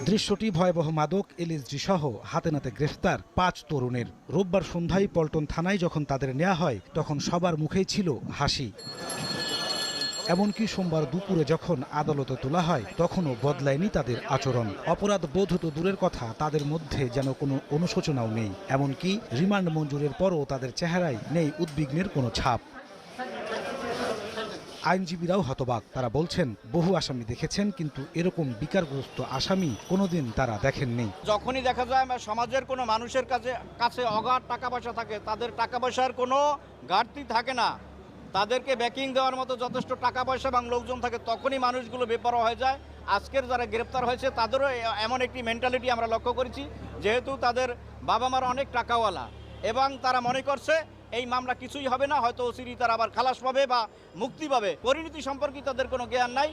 দৃশ্যটি ভয়াবহ। মাদক, এলএসডি সহ হাতে নাতে গ্রেফতার 5 তরুণের। রোববার সন্ধ্যায় পল্টন থানায় যখন তাদের নেওয়া হয় তখন সবার মুখেই ছিল হাসি। এমনকি সোমবার দুপুরে যখন আদালতে তোলা হয় তখনও বদলায়নি তাদের আচরণ। অপরাধ বোধ তো দূরের কথা, তাদের মধ্যে যেন কোনো অনুশোচনাও নেই। এমনকি রিমান্ড মঞ্জুরের পরও তাদের চেহারায় নেই উদ্বিগ্নের কোনো ছাপ। আইনজীবীরাও হতবাক। তারা বলছেন, বহু আসামি দেখেছেন, কিন্তু এরকম বিকারগ্রস্ত আসামি কোনোদিন তারা দেখেননি। যখনই দেখা যায় সমাজের কোনো মানুষের কাছে অগাধ টাকা পয়সা থাকে, তাদের টাকা পয়সার কোনো ঘাটতি থাকে না, তাদেরকে ব্যাকিং দেওয়ার মতো যথেষ্ট টাকা পয়সা এবং লোকজন থাকে, তখনই মানুষগুলো বেপরোয়া হয়ে যায়। আজকের যারা গ্রেপ্তার হয়েছে তাদেরও এমন একটি মেন্টালিটি আমরা লক্ষ্য করেছি, যেহেতু তাদের বাবা মার অনেক টাকাওয়ালা এবং তারা মনে করছে এই মামলা কিছুই হবে না, হয়তো ওসিরি তারা আবার খালাস পাবে বা মুক্তি পাবে। পরিণতি সম্পর্কে তাদের কোনো জ্ঞান নাই।